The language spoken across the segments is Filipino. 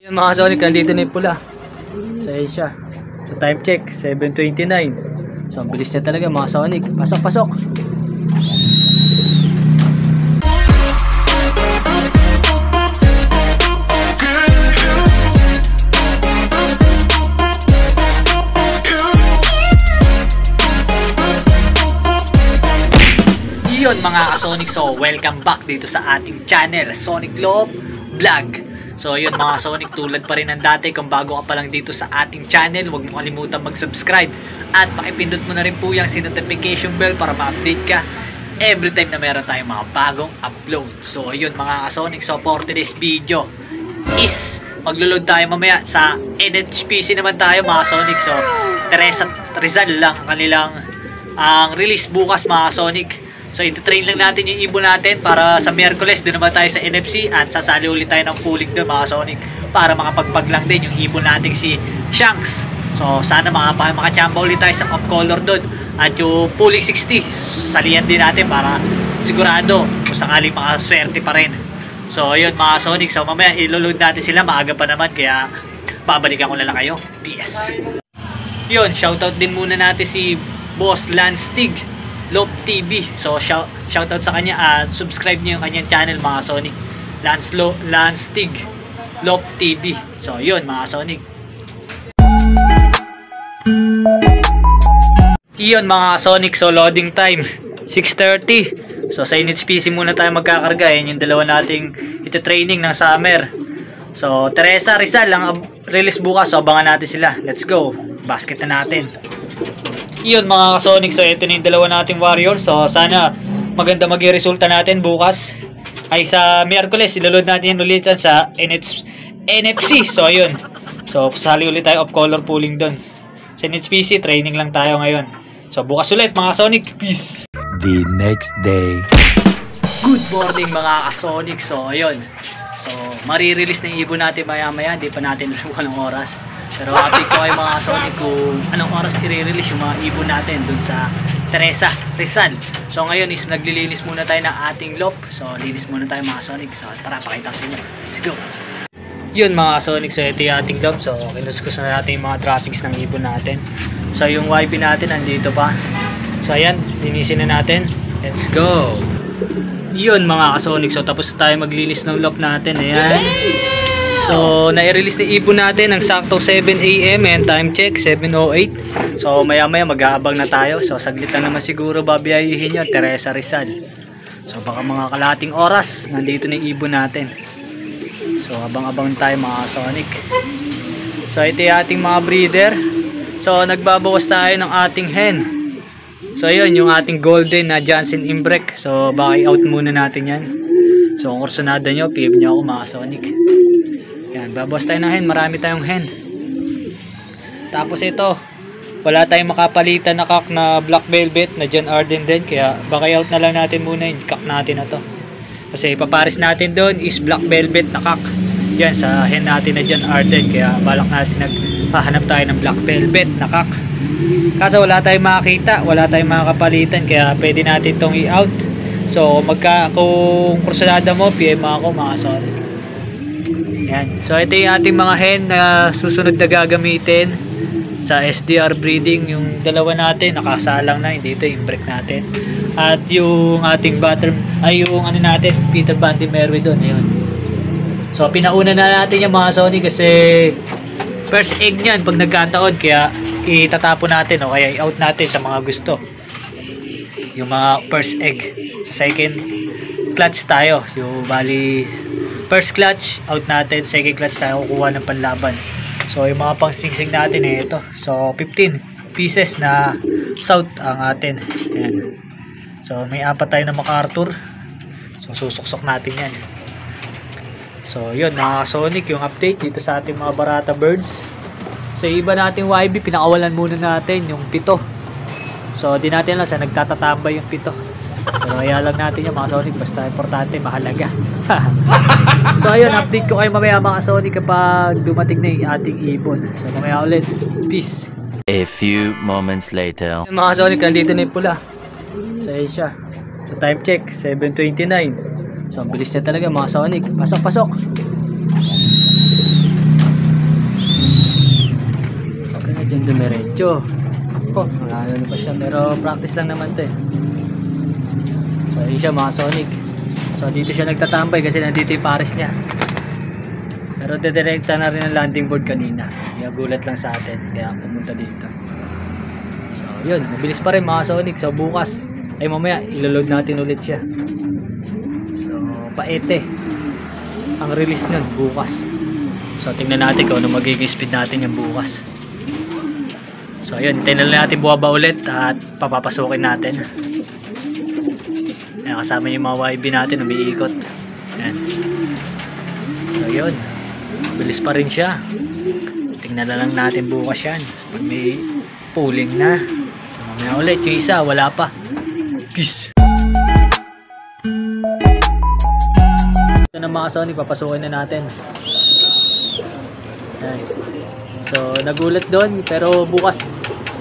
Yung mga Sonic, nandito na yung pula sa Asia. Sa time check, 7:29. So ang bilis niya talaga mga Sonic. Pasok. Yun mga ka-Sonic, so welcome back dito sa ating channel, Sonic Love Vlog. So yun mga Sonic, tulad pa rin ng dati, kung bago ka pa lang dito sa ating channel, huwag mo kalimutan mag-subscribe at pakipindot mo na rin po yung notification bell para ma-update ka every time na meron tayong mga bagong upload. So yun mga ka-Sonic, so for today's video is maglulod tayo mamaya sa NHPC naman tayo mga Sonic. So Teresa Rizal lang kanilang ang release bukas mga Sonic. So ito-train lang natin yung ibon natin para sa Miyerkules doon naman tayo sa NFC at sasali ulit tayo ng pooling doon mga Sonic para makapagpag lang din yung ibon natin si Shanks. So sana makachamba ulit tayo sa off color doon at yung pooling 60 salihan din natin para sigurado kung sakaling makaswerte pa rin. So yun mga Sonic, so mamaya iloload natin sila, maaga pa naman kaya babalikan ko na lang kayo. PS. Yun, shoutout din muna natin si Boss Lance Tig Lop TV. So shoutout sa kanya at subscribe niyo yung kanyang channel mga Sonic. Lance Tig Lop TV. So yun mga Sonic. Yun mga Sonic, so loading time 6:30. So sa NHPC muna tayo magkakarga. Yan yung dalawa nating ito-training ng summer. So Teresa Rizal ang release bukas, so abangan natin sila. Let's go. Basket na natin. Yun mga ka-Sonic, so ito na yung dalawa nating Warriors. So sana maganda mag-resulta natin bukas ay sa Miyerkules. Ilaload natin yan ulit sa NFC. So ayun, so sali ulit tayo of color pooling doon sa NHPC. Training lang tayo ngayon. So bukas ulit mga Sonic. Peace. The next day. Good morning mga ka-Sonic. So ayun, so marirelease na yung ibon natin maya maya. Hindi pa natin luwan ng oras, pero update ko kayo mga Sonic kung anong oras i-release yung mga ibon natin dun sa Teresa Rizal. So ngayon is naglilinis muna tayo ng ating loft. So linis muna tayo mga Sonic. So tara, pakita ko sa inyo. Let's go. Yun mga Sonic, so ito yung ating loft. So kinuskus na natin yung mga droppings ng ibon natin. So yung YP natin nandito pa. So ayan, linisin na natin. Let's go. Yun mga ka-Sonic, so tapos na tayo maglinis ng loft natin. Ayan. So, nai-release na ibon natin ng sakto 7 AM and time check 7:08. So, maya-maya mag-aabang na tayo. So, saglit lang naman siguro babiyahihin yun, Teresa Rizal. So, baka mga kalating oras nandito na yung ibon natin. So, abang-abang tayo mga Sonic. So, ito yung ating mga breeder. So, nagbabawas tayo ng ating hen. So, yun yung ating golden na Johnson Imbrek. So, baka i-out muna natin yan. So, kung kursunada nyo, PM nyo ako mga Sonic. Yan, babawas tayo ng hen, marami tayong hen. Tapos ito, wala tayong makapalitan na cock na Black Velvet na John Arden din, kaya baka out na lang natin muna yung cock natin na to. Kasi papares natin doon is Black Velvet na cock yan sa hen natin na John Arden, kaya balak natin naghahanap tayo ng Black Velvet na cock. Kaso wala tayong makakita, wala tayong makakapalitan, kaya pwede natin tong i-out. So kung kursunada mo, PM ako mga Sonic. Yan. So ito yung ating mga hen na susunod na gagamitin sa SDR breeding. Yung dalawa natin nakasalang na, hindi ito yung break natin. At yung ating yung ano natin, Peter Van de Merwe doon. Ayun. So pinauna na natin yung mga Sonic kasi first egg niyan pag nagkataon, kaya itatapon natin o kaya i-out natin sa mga gusto. Yung mga first egg. Sa second clutch tayo. Yung bali first clutch out natin, second clutch tayo kukuha ng panlaban. So yung mga pangsingsing natin ito. So 15 pieces na south ang atin. Ayan. So may apat tayo na MacArthur. So susuksok natin yan. So yun mga Sonic, yung update dito sa ating mga Barata birds. So iba nating YB, pinakawalan muna natin yung pito. So di natin lang sa nagtatatambay yung pito. Pero kaya lang natin yung mga Sonic, basta importante, mahalaga. So ayun, update ko kayo mamaya mga Sonic kapag dumating na yung ating ibon. So mamaya ulit. Peace. A few moments later. Mga Sonic, nandito na yung pula sa Asia. Sa time check, 7:29. So ang bilis niya talaga mga Sonic. Pasok. Medyo ano pa siya, pero practice lang naman to eh. So yun siya mga Sonic. So dito siya nagtatambay kasi nandito yung pares niya. Pero dedirekta na rin ang landing board kanina. Nagulat lang sa atin kaya pumunta dito. So yun, mabilis pa rin mga Sonic. So bukas ay mamaya iloload natin ulit siya. So paete ang release nun bukas. So tingnan natin kung ano magiging speed natin yung bukas. So ayun, tingnan natin buwaba ulit at papapasukin natin. Ayan, kasama yung mga YB natin umiikot. Ayan. So yun, bilis pa rin siya. Tingnan na lang natin bukas yan pag may pulling na. So mamaya ulit yung isa, wala pa. Peace. Ito na mga Sonic, papasukin na natin. Ayan. So nagulat doon, pero bukas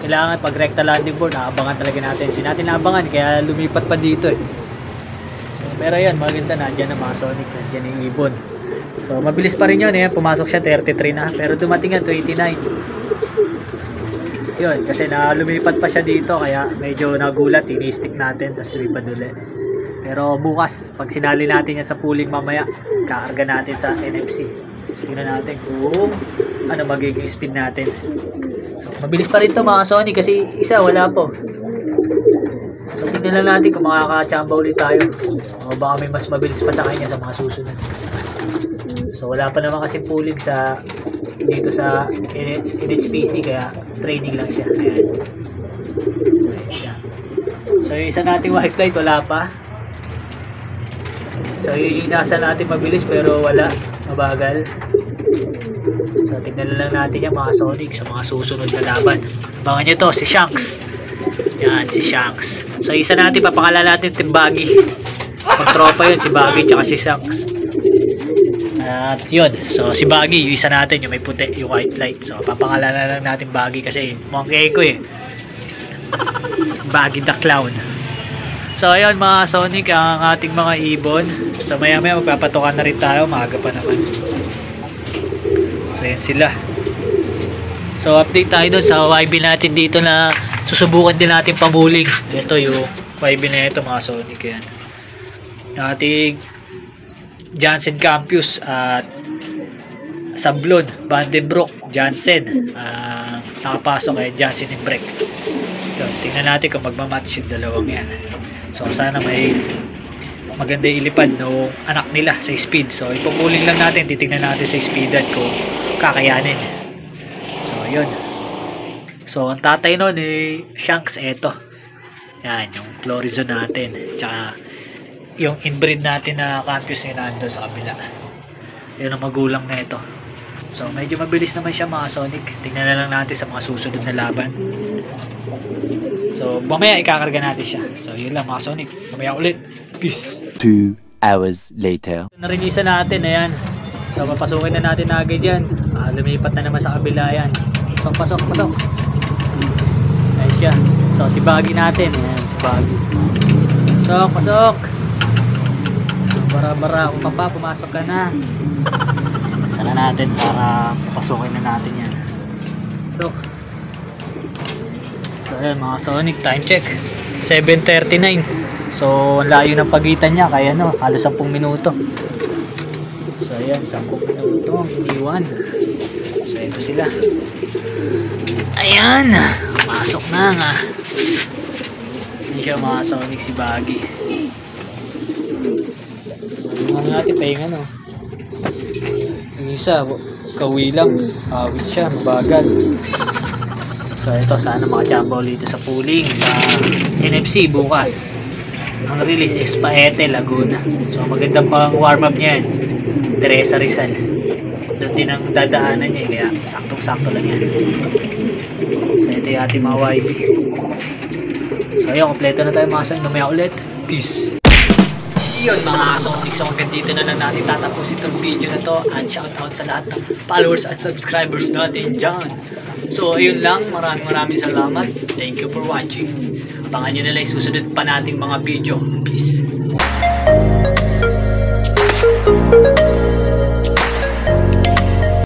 kailangan pag recta landing board naabangan talaga natin. Hindi natin naabangan kaya lumipat pa dito eh. So, pero yan, maganda na dyan ang mga Sonic, dyan yung ibon. So mabilis pa rin yun eh. Pumasok siya 33 na, pero dumating yan 29. Yun, kasi lumipat pa siya dito kaya medyo nagulat, ini-stick natin tapos lumipad ulit. Pero bukas pag sinali natin yan sa pooling mamaya, kaarga natin sa NFC. Tingnan natin kung ano magiging speed natin. So mabilis pa rin to mga Sonic kasi isa wala po. So tingnan lang natin kung makaka-chamba ulit tayo o baka may mas mabilis pa sa kanya sa mga susunod. So wala pa naman kasi pooling sa dito sa NHPC kaya training lang siya. Ayan. So ayan siya. So yung isa nating white flight wala pa. So yung nasa natin mabilis pero wala, mabagal. So tignan lang natin yung mga Sonic sa mga susunod na laban. Abangan nyo to, si Shanks. Yan, si Shanks. So isa natin, papangalan natin Team Baggy. Pagtropa yun, si Baggy tsaka si Shanks. At yun, so si Baggy, yung isa natin, yung may puti, yung white light. So papangalan na lang natin Baggy kasi monkey ko eh. Baggy the Clown. So ayun mga Sonic, ang ating mga ibon. So maya maya magpapatukan na rin tayo, maaga pa naman. So yan sila. So update tayo doon sa YB natin dito na susubukan din natin pamuling. Ito yung YB na ito mga Sonic yan. Ating Jansen Campus at Sablon, Vandenbroek, Jansen. Nakapasok kay Jansen and Break. Yun, tingnan natin kung magmamatch yung dalawang yan. So sana may maganda ilipad no anak nila sa speed. So ipupuling lang natin, titingnan natin sa speedan ko kakayanin. So yun. So ang tatay nun eh Shanks, eto. Yan yung Florizon natin. Tsaka yung inbreed natin na Campus ni nando sa kabila. Yun ang magulang na ito. So medyo mabilis naman siya mga Sonic. Tingnan na lang natin sa mga susunod na laban. So mamaya ikakarga natin siya. So yun lang mga Sonic. Mamaya ulit. Peace. 2 hours later. Narinisa natin, ayan. So papasukin na natin agad yan. Lumipat na naman sa kabila yan. So pasok. Ayan siya. So si Baggy natin. Ayan si Baggy. Pasok. Bara kung pumasok ka na. Sana natin para papasukin na natin yan. So ayan mga Sonic, time check 7:39. So ang layo ng pagitan niya kaya no, halos 10 minuto. So ayan, 10 minuto ang iniwan. So ito sila. Ayan, pasok na nga. Hindi siya mga Sonic si Baggy. So natin pahinga no. Yung isa, kawi lang, awit siya, mabagal. So ito, sana makachamba ulit sa pooling sa NFC bukas. Ang release is Paete, Laguna. So magandang pang warm up niyan. Teresa Rizal. Doon din ang dadaanan niya, kaya saktong-sakto lang yan. So ito yung ating mga YB. So ayun, kompleto na tayo mga Sonic. Mamaya ulit. Peace. Yun mga Sonic, so hanggang dito na lang natin tatapusin itong video na to. And shout out sa lahat ng followers at subscribers natin dyan. So ayun lang, maraming salamat. Thank you for watching. Abangan nyo na lang susunod pa nating mga video. Peace.